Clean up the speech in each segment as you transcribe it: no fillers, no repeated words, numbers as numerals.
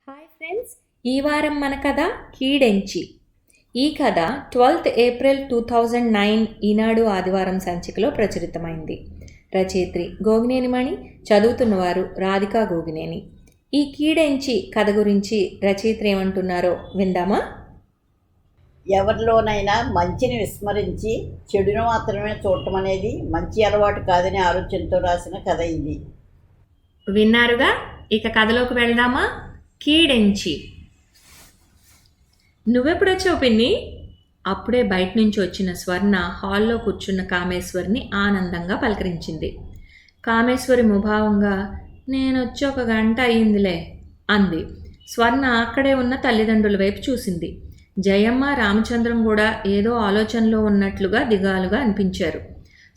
Hi friends, ఈ వారం మన కథ కీడెంచి. ఈ కథ 12th ఏప్రిల్ 2009 ఈనాడు ఆదివారం సంచికలో ప్రచురితమైంది. రచయిత్రి గోగినేనిమణి, చదువుతున్నవారు రాధికా గోగినేని. ఈ కీడెంచి కథ గురించి రచయిత్రి ఏమంటున్నారో విందామా? ఎవరిలోనైనా మంచిని విస్మరించి చెడును మాత్రమే చూడటం అనేది మంచి అలవాటు కాదనే ఆలోచనతో రాసిన కథ ఇది. విన్నారుగా, ఇక కథలోకి వెళ్దామా? కీడెంచి. నువ్వెప్పుడొచ్చావు పిన్ని? అప్పుడే బయట నుంచి వచ్చిన స్వర్ణ హాల్లో కూర్చున్న కామేశ్వరిని ఆనందంగా పలకరించింది. కామేశ్వరి ముభావంగా నేనొచ్చి 1 గంట అయ్యిందిలే అంది. స్వర్ణ అక్కడే ఉన్న తల్లిదండ్రుల వైపు చూసింది. జయమ్మ, రామచంద్రం కూడా ఏదో ఆలోచనలో ఉన్నట్లుగా దిగాలుగా అనిపించారు.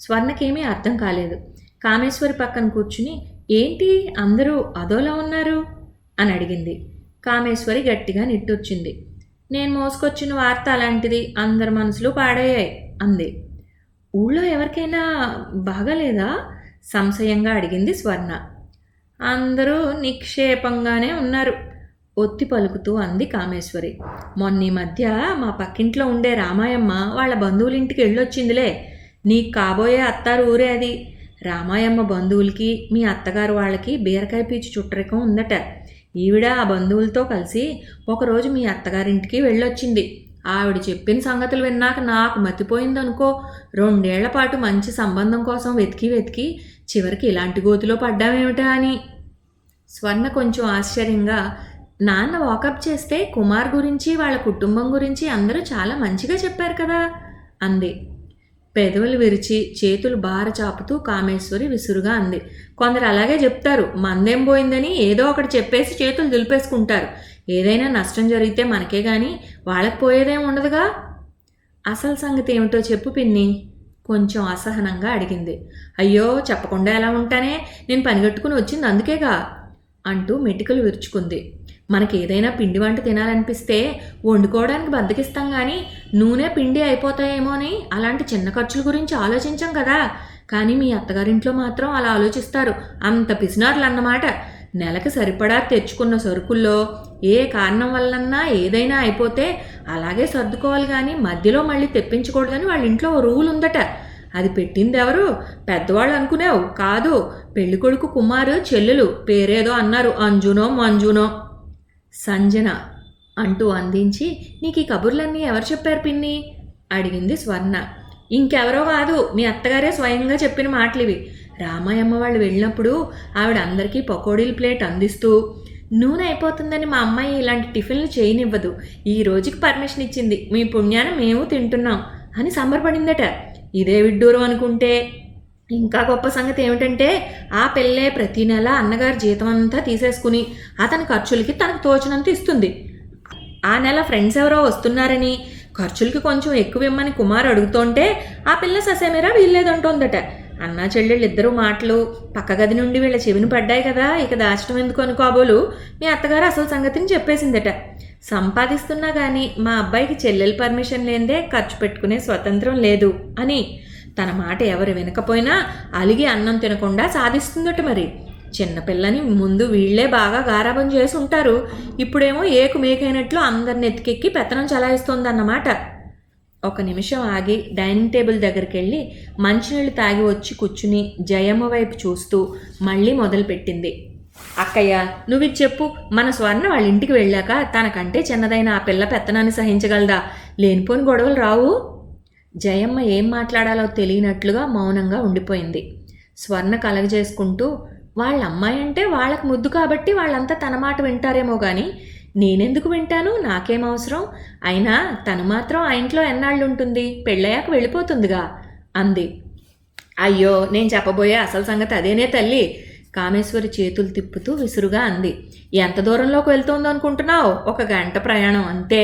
స్వర్ణకేమీ అర్థం కాలేదు. కామేశ్వరి పక్కన కూర్చుని ఏంటి అందరూ అదోలా ఉన్నారు అని అడిగింది. కామేశ్వరి గట్టిగా నిట్టూర్చింది. నేను మోసుకొచ్చిన వార్త అలాంటిది, అందరి మనసులు పాడయ్యాయి అంది. ఊళ్ళో ఎవరికైనా బాగాలేదా? సంశయంగా అడిగింది స్వర్ణ. అందరూ నిక్షేపంగానే ఉన్నారు ఒత్తి పలుకుతూ అంది కామేశ్వరి. మొన్న ఈ మధ్య మా పక్కింట్లో ఉండే రామాయమ్మ వాళ్ళ బంధువులింటికి వెళ్ళొచ్చిందిలే. నీకు కాబోయే అత్తారు ఊరే అది. రామాయమ్మ బంధువులకి మీ అత్తగారు వాళ్ళకి బీరకాయ పీచు చుట్టరికం ఉందట. ఈవిడ ఆ బంధువులతో కలిసి ఒకరోజు మీ అత్తగారింటికి వెళ్ళొచ్చింది. ఆవిడ చెప్పిన సంగతులు విన్నాక నాకు మతిపోయిందనుకో. 2 ఏళ్ల పాటు మంచి సంబంధం కోసం వెతికి చివరికి ఇలాంటి గోతిలో పడ్డామేమిటా అని. స్వర్ణ కొంచెం ఆశ్చర్యంగా, నాన్న వాకప్ చేస్తే కుమార్ గురించి వాళ్ళ కుటుంబం గురించి అందరూ చాలా మంచిగా చెప్పారు కదా అంది. పెదవులు విరిచి చేతులు బార చాపుతూ కామేశ్వరి విసురుగా అంది. కొందరు అలాగే చెప్తారు. మందేం పోయిందని ఏదో ఒకటి చెప్పేసి చేతులు దులిపేసుకుంటారు. ఏదైనా నష్టం జరిగితే మనకే గాని వాళ్ళకి పోయేదేం ఉండదుగా. అసలు సంగతి ఏమిటో చెప్పు పిన్ని కొంచెం అసహనంగా అడిగింది. అయ్యో, చెప్పకుండా ఎలా ఉంటానే, నేను పనిగట్టుకుని వచ్చింది అందుకేగా అంటూ మెటికలు విరుచుకుంది. మనకి ఏదైనా పిండి వంట తినాలనిపిస్తే వండుకోవడానికి బద్దకిస్తాం కానీ నూనె పిండి అయిపోతాయేమో అని అలాంటి చిన్న ఖర్చుల గురించి ఆలోచించాం కదా. కానీ మీ అత్తగారింట్లో మాత్రం అలా ఆలోచిస్తారు. అంత పిసినారులు అన్నమాట. నెలకు సరిపడా తెచ్చుకున్న సరుకుల్లో ఏ కారణం వల్లన్నా ఏదైనా అయిపోతే అలాగే సర్దుకోవాలి కానీ మధ్యలో మళ్ళీ తెప్పించకూడదని వాళ్ళ ఇంట్లో రూల్ ఉందట. అది పెట్టింది ఎవరు? పెద్దవాళ్ళు అనుకునేవు కాదు. పెళ్ళికొడుకు కుమారు చెల్లెలు పేరేదో అన్నారు, అంజునో మంజునో. సంజన అంటూ అందించి, నీకు ఈ కబుర్లన్నీ ఎవరు చెప్పారు పిన్ని అడిగింది స్వర్ణ. ఇంకెవరో కాదు, మీ అత్తగారే స్వయంగా చెప్పిన మాటలు ఇవి. రామాయమ్మ వాళ్ళు వెళ్ళినప్పుడు ఆవిడ అందరికీ పకోడీల ప్లేట్ అందిస్తూ, నూనె అయిపోతుందని మా అమ్మాయి ఇలాంటి టిఫిన్లు చేయనివ్వదు, ఈ రోజుకి పర్మిషన్ ఇచ్చింది, మీ పుణ్యాన మేము తింటున్నాం అని సంబరపడిందట. ఇదే విడ్డూరం అనుకుంటే ఇంకా గొప్ప సంగతి ఏమిటంటే ఆ పిల్లే ప్రతి నెల అన్నగారి జీతం అంతా తీసేసుకుని అతని ఖర్చులకి తనకు తోచినంత ఇస్తుంది. ఆ నెల ఫ్రెండ్స్ ఎవరో వస్తున్నారని ఖర్చులకి కొంచెం ఎక్కువ ఇమ్మని కుమార్ అడుగుతుంటే ఆ పిల్ల ససేమిరా వీల్లేదంటోందట. అన్నా చెల్లెళ్ళు ఇద్దరు మాటలు పక్క గది నుండి వీళ్ళ చెవిని పడ్డాయి కదా, ఇక దాచడం ఎందుకు అనుకోబోలు మీ అత్తగారు అసలు సంగతిని చెప్పేసిందట. సంపాదిస్తున్నా కానీ మా అబ్బాయికి చెల్లెలు పర్మిషన్ లేదే ఖర్చు పెట్టుకునే స్వతంత్రం లేదు అని. తన మాట ఎవరు వినకపోయినా అలిగి అన్నం తినకుండా సాధిస్తుందట. మరి చిన్నపిల్లని ముందు వీళ్లే బాగా గారాబం చేసి ఉంటారు. ఇప్పుడేమో ఏకు మేకైనట్లు అందరిని ఎత్తికెక్కి పెత్తనం చలాయిస్తోందన్నమాట. 1 నిమిషం ఆగి డైనింగ్ టేబుల్ దగ్గరికి వెళ్ళి మంచినీళ్ళు తాగి వచ్చి కూర్చుని జయమ్మ వైపు చూస్తూ మళ్ళీ మొదలుపెట్టింది. అక్కయ్య, నువ్వు చెప్పు, మన స్వర్ణ వాళ్ళ ఇంటికి వెళ్ళాక తనకంటే చిన్నదైన ఆ పిల్ల పెత్తనాన్ని సహించగలదా? లేనిపోని గొడవలు రావు. జయమ్మ ఏం మాట్లాడాలో తెలియనట్లుగా మౌనంగా ఉండిపోయింది. స్వర్ణ కలగజేసుకుంటూ, వాళ్ళ అమ్మాయి అంటే వాళ్ళకు ముద్దు కాబట్టి వాళ్ళంతా తన మాట వింటారేమో కానీ నేనెందుకు వింటాను? నాకేం అవసరం? అయినా తను మాత్రం ఆ ఇంట్లో ఎన్నాళ్ళు ఉంటుంది? పెళ్ళయ్యాక వెళ్ళిపోతుందిగా అంది. అయ్యో, నేను చెప్పబోయే అసలు సంగతి అదేనే తల్లి. కామేశ్వరి చేతులు తిప్పుతూ విసురుగా అంది. ఎంత దూరంలోకి వెళ్తుందో అనుకుంటున్నావు? 1 గంట ప్రయాణం అంతే.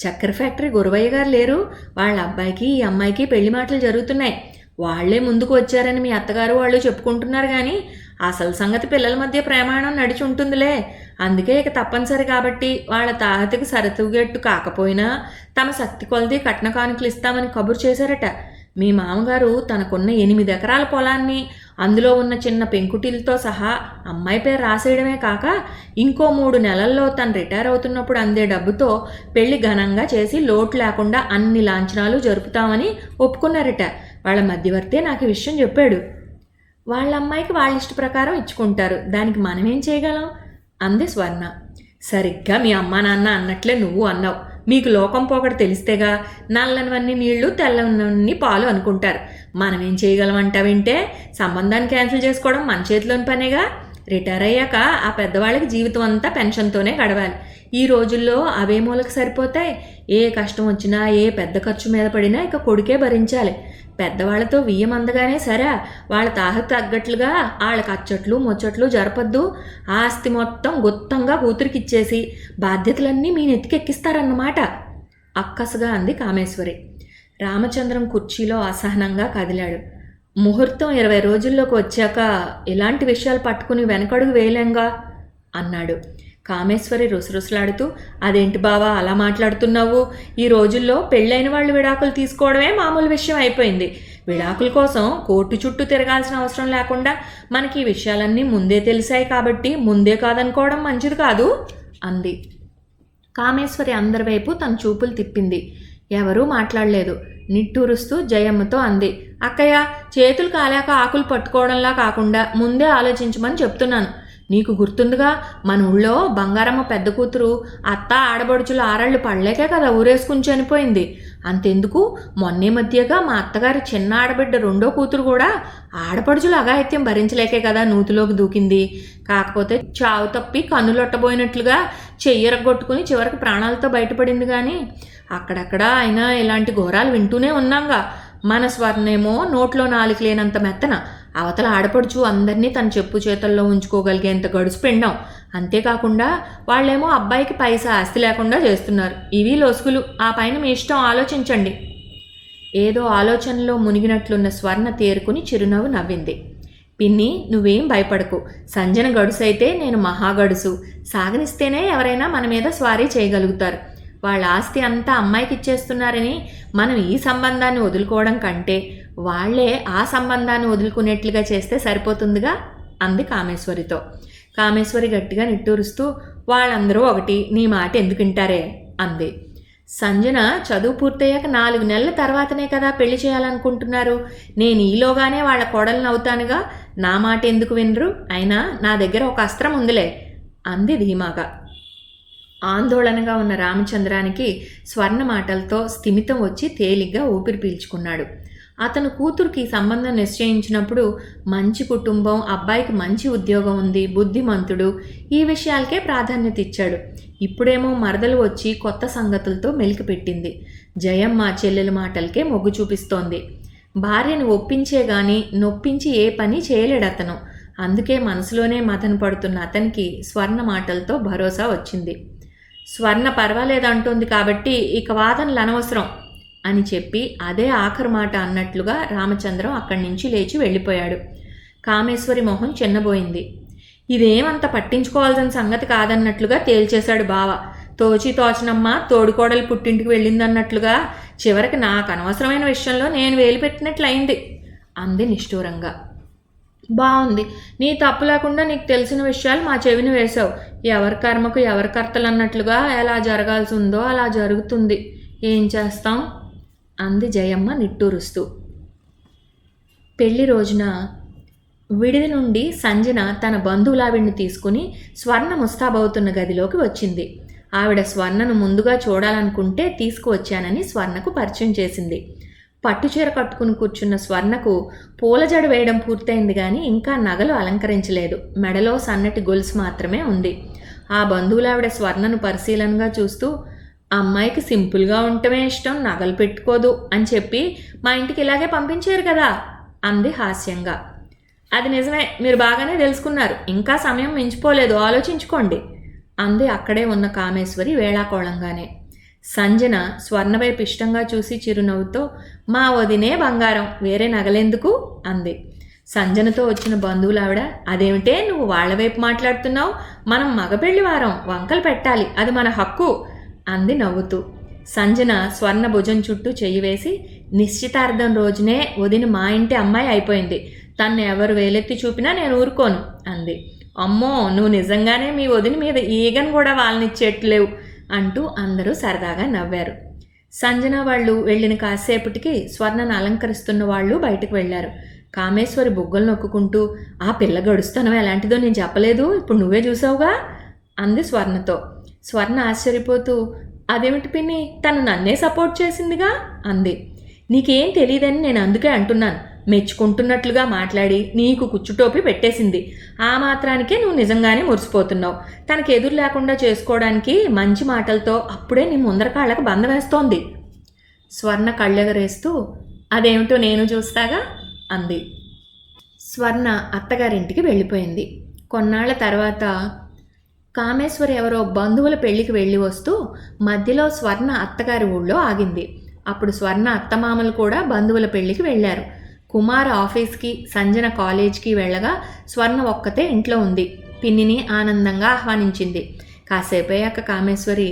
చక్కెర ఫ్యాక్టరీ గురవయ్య గారు లేరు? వాళ్ళ అబ్బాయికి ఈ అమ్మాయికి పెళ్లి మాటలు జరుగుతున్నాయి. వాళ్లే ముందుకు వచ్చారని మీ అత్తగారు వాళ్ళు చెప్పుకుంటున్నారు కానీ అసలు సంగతి పిల్లల మధ్య ప్రయాణం నడిచి ఉంటుందిలే. అందుకే ఇక తప్పనిసరి కాబట్టి వాళ్ళ తాహతికి సరితూగేట్టు కాకపోయినా తమ శక్తి కొలది కట్న కానుకలు ఇస్తామని కబురు చేశారట. మీ మామగారు తనకున్న 8 ఎకరాల పొలాన్ని అందులో ఉన్న చిన్న పెంకుటిలతో సహా అమ్మాయి పేరు రాసేయడమే కాక ఇంకో 3 నెలల్లో తను రిటైర్ అవుతున్నప్పుడు అందే డబ్బుతో పెళ్లి ఘనంగా చేసి లోటు లేకుండా అన్ని లాంఛనాలు జరుపుతామని ఒప్పుకున్నారట. వాళ్ళ మధ్యవర్తే నాకు ఈ విషయం చెప్పాడు. వాళ్ళ అమ్మాయికి వాళ్ళ ఇష్ట ప్రకారం ఇచ్చుకుంటారు, దానికి మనమేం చేయగలం అంది స్వర్ణ. సరిగ్గా మీ అమ్మా నాన్న అన్నట్లే నువ్వు అన్నావు. మీకు లోకం పోకడ తెలిస్తేగా నల్లనివన్నీ నీళ్లు తెల్లనివన్నీ పాలు అనుకుంటారు. మనమేం చేయగలం అంటావింటే సంబంధాన్ని క్యాన్సిల్ చేసుకోవడం మన చేతిలోని పనేగా. రిటైర్ అయ్యాక ఆ పెద్దవాళ్ళకి జీవితం అంతా పెన్షన్తోనే గడవాలి. ఈ రోజుల్లో అవే మూలకు సరిపోతాయి. ఏ కష్టం వచ్చినా ఏ పెద్ద ఖర్చు మీద పడినా ఇక కొడుకే భరించాలి. పెద్దవాళ్లతో వియ్యమందగానే సరే, వాళ్ళ తాహకు తగ్గట్లుగా వాళ్ళకి అచ్చట్లు ముచ్చట్లు జరపద్దు. ఆస్తి మొత్తం గుత్తంగా కూతురికి ఇచ్చేసి బాధ్యతలన్నీ మీ నెత్తికెక్కిస్తారన్నమాట అక్కసగా అంది కామేశ్వరి. రామచంద్రం కుర్చీలో అసహనంగా కదిలాడు. ముహూర్తం 20 రోజుల్లోకి వచ్చాక ఇలాంటి విషయాలు పట్టుకుని వెనకడుగు వేయలేంగా అన్నాడు. కామేశ్వరి రుసరుసలాడుతూ, అదేంటి బావా అలా మాట్లాడుతున్నావు? ఈ రోజుల్లో పెళ్ళైన వాళ్ళు విడాకులు తీసుకోవడమే మామూలు విషయం అయిపోయింది. విడాకుల కోసం కోర్టు చుట్టూ తిరగాల్సిన అవసరం లేకుండా మనకి ఈ విషయాలన్నీ ముందే తెలిసాయి కాబట్టి ముందే కాదనుకోవడం మంచిది కాదు అంది. కామేశ్వరి అందరి వైపు తన చూపులు తిప్పింది. ఎవరూ మాట్లాడలేదు. నిట్టూరుస్తూ జయమ్మతో అంది, అక్కయ్య, చేతులు కాలాక ఆకులు పట్టుకోవడంలా కాకుండా ముందే ఆలోచించమని చెప్తున్నాను. నీకు గుర్తుందిగా, మన ఊళ్ళో బంగారమ్మ పెద్ద కూతురు అత్త ఆడబడుచులు ఆరళ్ళు పడలేకే కదా ఊరేసుకుని చనిపోయింది. అంతెందుకు, మొన్నే మధ్యగా మా అత్తగారి చిన్న ఆడబిడ్డ 2వ కూతురు కూడా ఆడపడుచుల అఘాయిత్యం భరించలేకే కదా నూతిలోకి దూకింది. కాకపోతే చావు తప్పి కన్నులొట్టబోయినట్లుగా చెయ్యరగొట్టుకుని చివరికి ప్రాణాలతో బయటపడింది. కానీ అక్కడక్కడ అయినా ఇలాంటి ఘోరాలు వింటూనే ఉన్నాంగా. మన స్వర్ణేమో నోట్లో నాలుగు లేనంత మెత్తన, అవతల ఆడపడుచు అందరినీ తన చెప్పు చేతల్లో ఉంచుకోగలిగేంత గడుసు పిండం. అంతేకాకుండా వాళ్ళేమో అబ్బాయికి పైసా ఆస్తి లేకుండా చేస్తున్నారు. ఇవి లొసుగులు. ఆ పైన మీ ఇష్టం, ఆలోచించండి. ఏదో ఆలోచనలో మునిగినట్లున్న స్వర్ణ తేరుకుని చిరునవ్వు నవ్వింది. పిన్ని, నువ్వేం భయపడకు. సంజన గడుసైతే నేను మహాగడుసు. సాగనిస్తేనే ఎవరైనా మన మీద స్వారీ చేయగలుగుతారు. వాళ్ళ ఆస్తి అంతా అమ్మాయికి ఇచ్చేస్తున్నారని మనం ఈ సంబంధాన్ని వదులుకోవడం కంటే వాళ్లే ఆ సంబంధాన్ని వదులుకునేట్లుగా చేస్తే సరిపోతుందిగా అంది కామేశ్వరితో. కామేశ్వరి గట్టిగా నిట్టూరుస్తూ, వాళ్ళందరూ ఒకటి, నీ మాట ఎందుకు వింటారే అంది. సంజన చదువు పూర్తయ్యాక 4 నెలల తర్వాతనే కదా పెళ్లి చేయాలనుకుంటున్నారు. నేను ఈలోగానే వాళ్ళ కోడలను అవుతానుగా. నా మాట ఎందుకు వినరు? అయినా నా దగ్గర ఒక అస్త్రం ఉందిలే అంది ధీమాగా. ఆందోళనగా ఉన్న రామచంద్రానికి స్వర్ణ మాటలతో స్థిమితం వచ్చి తేలిగ్గా ఊపిరి పీల్చుకున్నాడు. అతను కూతురికి సంబంధం నిశ్చయించినప్పుడు మంచి కుటుంబం, అబ్బాయికి మంచి ఉద్యోగం ఉంది, బుద్ధిమంతుడు, ఈ విషయాలకే ప్రాధాన్యత ఇచ్చాడు. ఇప్పుడేమో మరదలు వచ్చి కొత్త సంగతులతో మెలికి పెట్టింది. జయమ్మ చెల్లెల మాటలకే మొగ్గు చూపిస్తోంది. భార్యను ఒప్పించే గాని నొప్పించి ఏ పని చేయలేడతను. అందుకే మనసులోనే మదన పడుతున్న అతనికి స్వర్ణ మాటలతో భరోసా వచ్చింది. స్వర్ణ పర్వాలేదంటోంది కాబట్టి ఇక వాదనలు అనవసరం అని చెప్పి అదే ఆఖరు మాట అన్నట్లుగా రామచంద్రం అక్కడి నుంచి లేచి వెళ్ళిపోయాడు. కామేశ్వరి మొహం చిన్నబోయింది. ఇదేమంత పట్టించుకోవాల్సిన సంగతి కాదన్నట్లుగా తేల్చేశాడు బావ. తోచి తోచనమ్మ తోడుకోడలు పుట్టింటికి వెళ్ళిందన్నట్లుగా చివరికి నాకు అనవసరమైన విషయంలో నేను వేలు పెట్టినట్లయింది అంది నిష్ఠూరంగా. బాగుంది, నీ తప్పు లేకుండా నీకు తెలిసిన విషయాలు మా చెవిని వేశావు. ఎవరి కర్మకు ఎవరి కర్తలు అన్నట్లుగా ఎలా జరగాల్సి ఉందో అలా జరుగుతుంది. ఏం చేస్తాం అంది జయమ్మ నిట్టూరుస్తూ. పెళ్లి రోజున విడిది నుండి సంజన తన బంధువులావిడిని తీసుకుని స్వర్ణ ముస్తాబవుతున్న గదిలోకి వచ్చింది. ఆవిడ స్వర్ణను ముందుగా చూడాలనుకుంటే తీసుకువచ్చానని స్వర్ణకు పరిచయం చేసింది. పట్టుచీర కట్టుకుని కూర్చున్న స్వర్ణకు పూలజడ వేయడం పూర్తయింది కానీ ఇంకా నగలు అలంకరించలేదు. మెడలో సన్నటి గొలుసు మాత్రమే ఉంది. ఆ బంధువులావిడ స్వర్ణను పరిశీలనగా చూస్తూ, అమ్మాయికి సింపుల్గా ఉండటమే ఇష్టం, నగలు పెట్టుకోదు అని చెప్పి మా ఇంటికి ఇలాగే పంపించారు కదా అంది హాస్యంగా. అది నిజమే, మీరు బాగానే తెలుసుకున్నారు. ఇంకా సమయం మించిపోలేదు, ఆలోచించుకోండి అంది అక్కడే ఉన్న కామేశ్వరి వేళాకోళంగానే. సంజన స్వర్ణ వైపు ఇష్టంగా చూసి చిరునవ్వుతో, మా వదినే బంగారం, వేరే నగలెందుకు అంది. సంజనతో వచ్చిన బంధువులావిడ, అదేమిటే నువ్వు వాళ్ళ వైపు మాట్లాడుతున్నావు? మనం మగపెళ్లి వారం, వంకలు పెట్టాలి, అది మన హక్కు అంది నవ్వుతూ. సంజన స్వర్ణ భుజం చుట్టూ చెయ్యి వేసి, నిశ్చితార్థం రోజునే వదిన మా ఇంటి అమ్మాయి అయిపోయింది. తన్ను ఎవరు వేలెత్తి చూపినా నేను ఊరుకోను అంది. అమ్మో, నువ్వు నిజంగానే మీ వదిన మీద ఈగను కూడా వాళ్ళనిచ్చేట్లేవు అంటూ అందరూ సరదాగా నవ్వారు. సంజన వాళ్ళు వెళ్ళిన కాసేపటికి స్వర్ణను అలంకరిస్తున్న వాళ్ళు బయటకు వెళ్ళారు. కామేశ్వరి బుగ్గలు నొక్కుంటూ, ఆ పిల్ల గడుస్తానం ఎలాంటిదో నేను చెప్పలేదు, ఇప్పుడు నువ్వే చూసావుగా అంది స్వర్ణతో. స్వర్ణ ఆశ్చర్యపోతూ, అదేమిటి పిన్ని, తను నన్నే సపోర్ట్ చేసిందిగా అంది. నీకేం తెలియదని నేను అందుకే అంటున్నాను. మెచ్చుకుంటున్నట్లుగా మాట్లాడి నీకు కుచ్చుటోపి పెట్టేసింది. ఆ మాత్రానికే నువ్వు నిజంగానే మురిసిపోతున్నావు. తనకు ఎదురు లేకుండా చేసుకోవడానికి మంచి మాటలతో అప్పుడే నీ ముందర కాళ్ళకు బంద వేస్తోంది. స్వర్ణ కళ్ళెగరేస్తూ, అదేమిటో నేను చూస్తాగా అంది. స్వర్ణ అత్తగారింటికి వెళ్ళిపోయింది. కొన్నాళ్ల తర్వాత కామేశ్వరి ఎవరో బంధువుల పెళ్లికి వెళ్ళి వస్తూ మధ్యలో స్వర్ణ అత్తగారి ఊళ్ళో ఆగింది. అప్పుడు స్వర్ణ అత్తమామలు కూడా బంధువుల పెళ్లికి వెళ్ళారు. కుమార్ ఆఫీస్కి, సంజన కాలేజ్కి వెళ్ళగా స్వర్ణ ఒక్కతే ఇంట్లో ఉంది. పిన్నిని ఆనందంగా ఆహ్వానించింది. కాసేపయ్యాక కామేశ్వరి,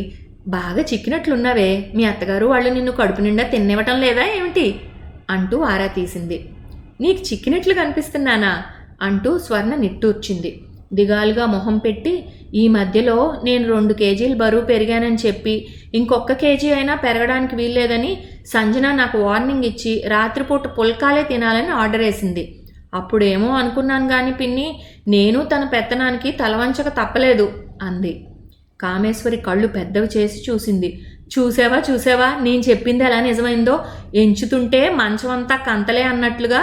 బాగా చిక్కినట్లున్నావే, మీ అత్తగారు వాళ్ళు నిన్ను కడుపు నిండా తినివ్వటం లేదా ఏమిటి అంటూ ఆరా తీసింది. నీకు చిక్కినట్లు కనిపిస్తున్నానా అంటూ స్వర్ణ నిట్టూర్చింది. దిగాలుగా మొహం పెట్టి, ఈ మధ్యలో నేను 2 కేజీలు బరువు పెరిగానని చెప్పి ఇంకొక కేజీ అయినా పెరగడానికి వీల్లేదని సంజన నాకు వార్నింగ్ ఇచ్చి రాత్రిపూట పుల్కాలే తినాలని ఆర్డర్ వేసింది. అప్పుడేమో అనుకున్నాను కానీ పిన్ని, నేను తన పెత్తనానికి తలవంచక తప్పలేదు అంది. కామేశ్వరి కళ్ళు పెద్దవి చేసి చూసింది. చూసావా నేను చెప్పింది ఎలా నిజమైందో. ఎంచుతుంటే మంచమంతా కంతలే అన్నట్లుగా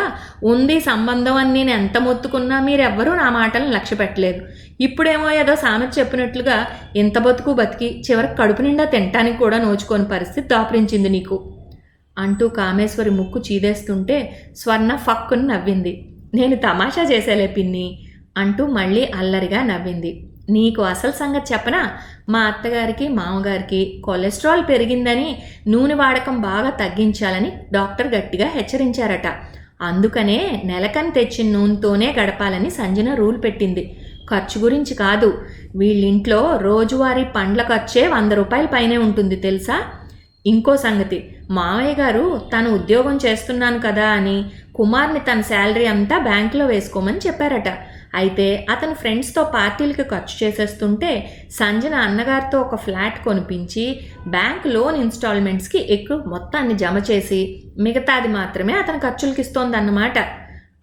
ఉంది సంబంధం అని నేను ఎంత మొత్తుకున్నా మీరెవ్వరూ నా మాటలను లక్ష్య పెట్టలేదు. ఇప్పుడేమో ఏదో సామెత చెప్పినట్లుగా ఇంత బతికి చివరికి కడుపు నిండా తినటానికి కూడా నోచుకోని పరిస్థితి దాపురించింది నీకు అంటూ కామేశ్వరి ముక్కు చీదేస్తుంటే స్వర్ణ ఫక్కుని నవ్వింది. నేను తమాషా చేసేలే పిన్ని అంటూ మళ్ళీ అల్లరిగా నవ్వింది. నీకు అసలు సంగతి చెప్పనా, మా అత్తగారికి మామగారికి కొలెస్ట్రాల్ పెరిగిందని నూనె వాడకం బాగా తగ్గించాలని డాక్టర్ గట్టిగా హెచ్చరించారట. అందుకనే నెలకని తెచ్చిన నూనెతోనే గడపాలని సంజన రూల్ పెట్టింది. ఖర్చు గురించి కాదు, వీళ్ళింట్లో రోజువారీ పండ్ల ఖర్చే 100 రూపాయల పైనే ఉంటుంది తెలుసా. ఇంకో సంగతి, మామయ్య గారు తను ఉద్యోగం చేస్తున్నాను కదా అని కుమార్ని తన శాలరీ అంతా బ్యాంకులో వేసుకోమని చెప్పారట. అయితే అతను ఫ్రెండ్స్తో పార్టీలకి ఖర్చు చేసేస్తుంటే సంజన అన్నగారితో ఒక ఫ్లాట్ కొనిపించి బ్యాంక్ లోన్ ఇన్స్టాల్మెంట్స్కి ఎక్కువ మొత్తాన్ని జమ చేసి మిగతాది మాత్రమే అతని ఖర్చులకి ఇస్తోందన్నమాట.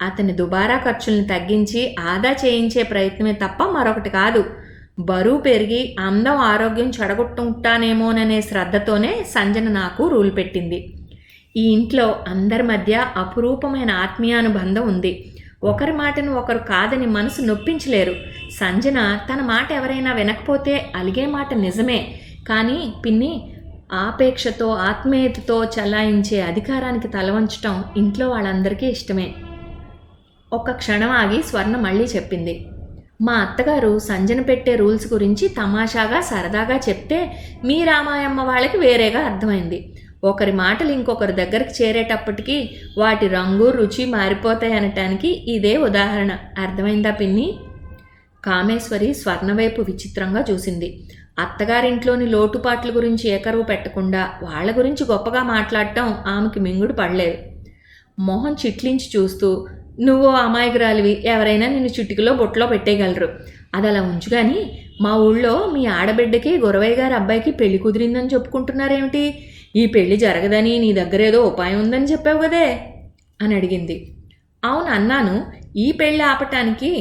అతని దుబారా ఖర్చుల్ని తగ్గించి ఆదా చేయించే ప్రయత్నమే తప్ప మరొకటి కాదు. బరువు పెరిగి అందం ఆరోగ్యం చెడగొట్టుకుంటానేమోననే శ్రద్ధతోనే సంజన నాకు రూల్ పెట్టింది. ఈ ఇంట్లో అందరి మధ్య అపురూపమైన ఆత్మీయానుబంధం ఉంది. ఒకరి మాటను ఒకరు కాదని మనసు నొప్పించలేరు. సంజన తన మాట ఎవరైనా వినకపోతే అలిగే మాట నిజమే, కానీ పిన్ని ఆపేక్షతో ఆత్మీయతతో చలాయించే అధికారానికి తలవంచటం ఇంట్లో వాళ్ళందరికీ ఇష్టమే. ఒక్క క్షణం ఆగి స్వర్ణ మళ్ళీ చెప్పింది. మా అత్తగారు సంజన పెట్టే రూల్స్ గురించి తమాషాగా సరదాగా చెప్తే మీ రామాయమ్మ వాళ్ళకి వేరేగా అర్థమైంది. ఒకరి మాటలు ఇంకొకరి దగ్గరికి చేరేటప్పటికీ వాటి రంగు రుచి మారిపోతాయి అనటానికి ఇదే ఉదాహరణ. అర్థమైందా పిన్ని? కామేశ్వరి స్వర్ణవైపు విచిత్రంగా చూసింది. అత్తగారింట్లోని లోటుపాట్ల గురించి ఏకరువు పెట్టకుండా వాళ్ళ గురించి గొప్పగా మాట్లాడటం ఆమెకి మింగుడు పడలేదు. మొహం చిట్లించి చూస్తూ, నువ్వు అమాయకురాలివి, ఎవరైనా నిన్ను చిటికలో బొట్లో పెట్టేయగలరు. అది అలా ఉంచు కానీ మా ఊళ్ళో మీ ఆడబిడ్డకి గురవయ్య గారి అబ్బాయికి పెళ్లి కుదిరిందని చెప్పుకుంటున్నారేమిటి? ఈ పెళ్లి జరగదని నీ దగ్గర ఏదో ఉపాయం ఉందని చెప్పావు కదే అని అడిగింది. అవును అన్నాను. ఈ పెళ్లి ఆపటానికి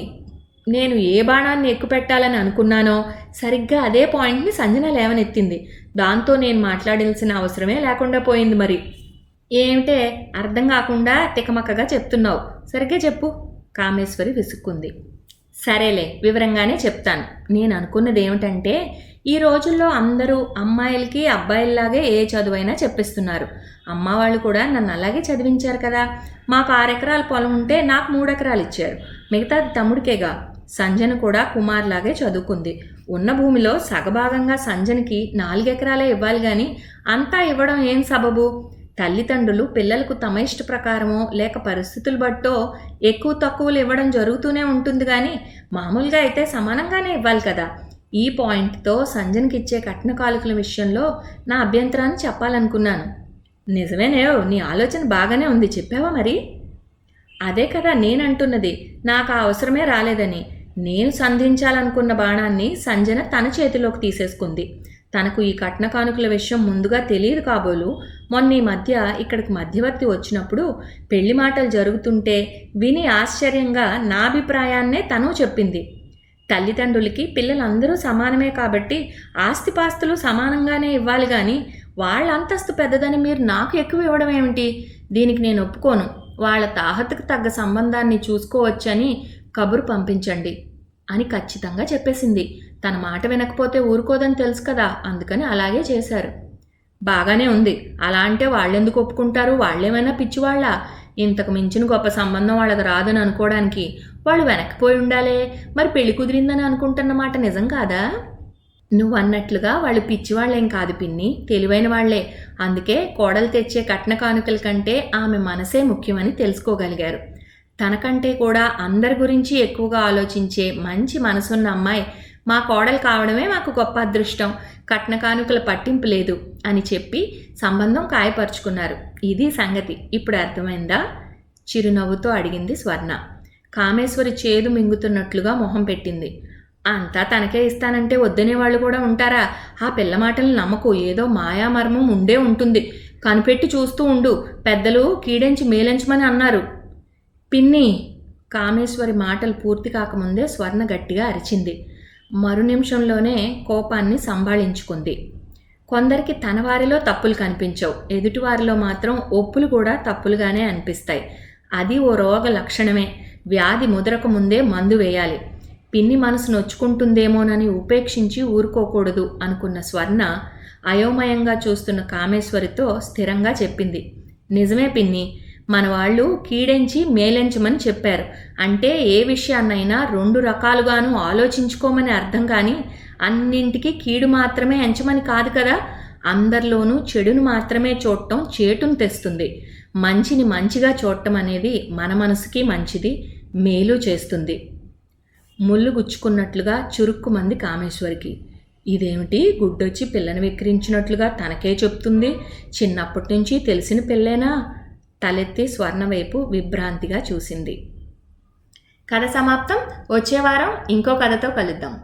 నేను ఏ బాణాన్ని ఎక్కుపెట్టాలని అనుకున్నానో సరిగ్గా అదే పాయింట్ని సంజన లేవనెత్తింది. దాంతో నేను మాట్లాడాల్సిన అవసరమే లేకుండా పోయింది. మరి ఏమిటే అర్థం కాకుండా తికమక్కగా చెప్తున్నావు, సరిగ్గా చెప్పు కామేశ్వరి విసుక్కుంది. సరేలే, వివరంగానే చెప్తాను. నేను అనుకున్నది ఏమిటంటే, ఈ రోజుల్లో అందరూ అమ్మాయిలకి అబ్బాయిల్లాగే ఏ చదువైనా చెప్పిస్తున్నారు. అమ్మ వాళ్ళు కూడా నన్ను అలాగే చదివించారు కదా. మాకు 6 ఎకరాల పొలం ఉంటే నాకు 3 ఎకరాలు ఇచ్చారు, మిగతాది తమ్ముడికేగా. సంజన కూడా కుమార్లాగే చదువుకుంది. ఉన్న భూమిలో సగభాగంగా సంజనకి 4 ఎకరాలే ఇవ్వాలి కానీ అంతా ఇవ్వడం ఏం సబబు? తల్లిదండ్రులు పిల్లలకు తమ ఇష్ట ప్రకారమో లేక పరిస్థితులు బట్టో ఎక్కువ తక్కువలు ఇవ్వడం జరుగుతూనే ఉంటుంది, కానీ మామూలుగా అయితే సమానంగానే ఇవ్వాలి కదా. ఈ పాయింట్తో సంజనకి ఇచ్చే కట్న కానుకల విషయంలో నా అభ్యంతరాన్ని చెప్పాలనుకున్నాను. నిజమేనే, నీ ఆలోచన బాగానే ఉంది, చెప్పావా మరి? అదే కదా నేనంటున్నది. నాకు ఆ అవసరమే రాలేదని. నేను సంధించాలనుకున్న బాణాన్ని సంజన తన చేతిలోకి తీసేసుకుంది. తనకు ఈ కట్న కానుకల విషయం ముందుగా తెలియదు కాబోలు. మొన్న ఈ మధ్య ఇక్కడికి మధ్యవర్తి వచ్చినప్పుడు పెళ్లి మాటలు జరుగుతుంటే విని ఆశ్చర్యంగా నా అభిప్రాయాన్నే తను చెప్పింది. తల్లిదండ్రులకి పిల్లలందరూ సమానమే కాబట్టి ఆస్తిపాస్తులు సమానంగానే ఇవ్వాలి కానీ వాళ్ళ అంతస్తు పెద్దదని మీరు నాకు ఎక్కువ ఇవ్వడం ఏమిటి? దీనికి నేను ఒప్పుకోను. వాళ్ళ తాహతకు తగ్గ సంబంధాన్ని చూసుకోవచ్చని కబురు పంపించండి అని ఖచ్చితంగా చెప్పేసింది. తన మాట వినకపోతే ఊరుకోదని తెలుసు కదా, అందుకని అలాగే చేశారు. బాగానే ఉంది. అలా అంటే వాళ్ళెందుకు ఒప్పుకుంటారు? వాళ్ళేమైనా పిచ్చివాళ్ళ? ఇంతకు మించిన గొప్ప సంబంధం వాళ్ళకి రాదని అనుకోవడానికి వాళ్ళు వెనక్కిపోయి ఉండాలే. మరి పెళ్లి కుదిరిందని అనుకుంటున్నమాట నిజం కాదా? నువ్వు అన్నట్లుగా వాళ్ళు పిచ్చివాళ్ళేం కాదు పిన్ని, తెలివైన వాళ్లే. అందుకే కోడలు తెచ్చే కట్న కానుకల కంటే ఆమె మనసే ముఖ్యమని తెలుసుకోగలిగారు. తనకంటే కూడా అందరి గురించి ఎక్కువగా ఆలోచించే మంచి మనసున్న అమ్మాయి మా కోడలు కావడమే మాకు గొప్ప అదృష్టం, కట్న కానుకల పట్టింపు లేదు అని చెప్పి సంబంధం ఖాయపరుచుకున్నారు. ఇది సంగతి. ఇప్పుడు అర్థమైందా? చిరునవ్వుతో అడిగింది స్వర్ణ. కామేశ్వరి చేదు మింగుతున్నట్లుగా మొహం పెట్టింది. అంతా తనకే ఇస్తానంటే వద్దనే వాళ్ళు కూడా ఉంటారా? ఆ పిల్ల మాటలు నమ్మకు. ఏదో మాయామర్మం ఉండే ఉంటుంది. కనిపెట్టి చూస్తూ ఉండు. పెద్దలు కీడెంచి మేలెంచమని అన్నారు. పిన్ని! కామేశ్వరి మాటలు పూర్తి కాకముందే స్వర్ణ గట్టిగా అరిచింది. మరు నిమిషంలోనే కోపాన్ని సంభాళించుకుంది. కొందరికి తన వారిలో తప్పులు కనిపించవు, ఎదుటివారిలో మాత్రం ఒప్పులు కూడా తప్పులుగానే అనిపిస్తాయి. అది ఓ రోగ లక్షణమే. వ్యాధి ముదరక ముందే మందు వేయాలి. పిన్ని మనసు నొచ్చుకుంటుందేమోనని ఉపేక్షించి ఊరుకోకూడదు అనుకున్న స్వర్ణ అయోమయంగా చూస్తున్న కామేశ్వరితో స్థిరంగా చెప్పింది. నిజమే పిన్ని, మన వాళ్ళు కీడెంచి మేలెంచమని చెప్పారు. అంటే ఏ విషయాన్నైనా 2 రకాలుగాను ఆలోచించుకోమని అర్థం. కానీ అన్నింటికీ కీడు మాత్రమే ఎంచమని కాదు కదా. అందరిలోనూ చెడును మాత్రమే చూడటం చేటును తెస్తుంది. మంచిని మంచిగా చూడటం అనేది మన మనసుకి మంచిది, మేలు చేస్తుంది. ముళ్ళు గుచ్చుకున్నట్లుగా చురుక్కుమంది కామేశ్వరికి. ఇదేమిటి, గుడ్డొచ్చి పిల్లని విక్రించినట్లుగా తనకే చెప్తుంది? చిన్నప్పటి నుంచి తెలిసిన పిల్లేనా? తలెత్తి స్వర్ణ వైపు విభ్రాంతిగా చూసింది. కథ సమాప్తం. వచ్చే వారం ఇంకో కథతో కలుద్దాం.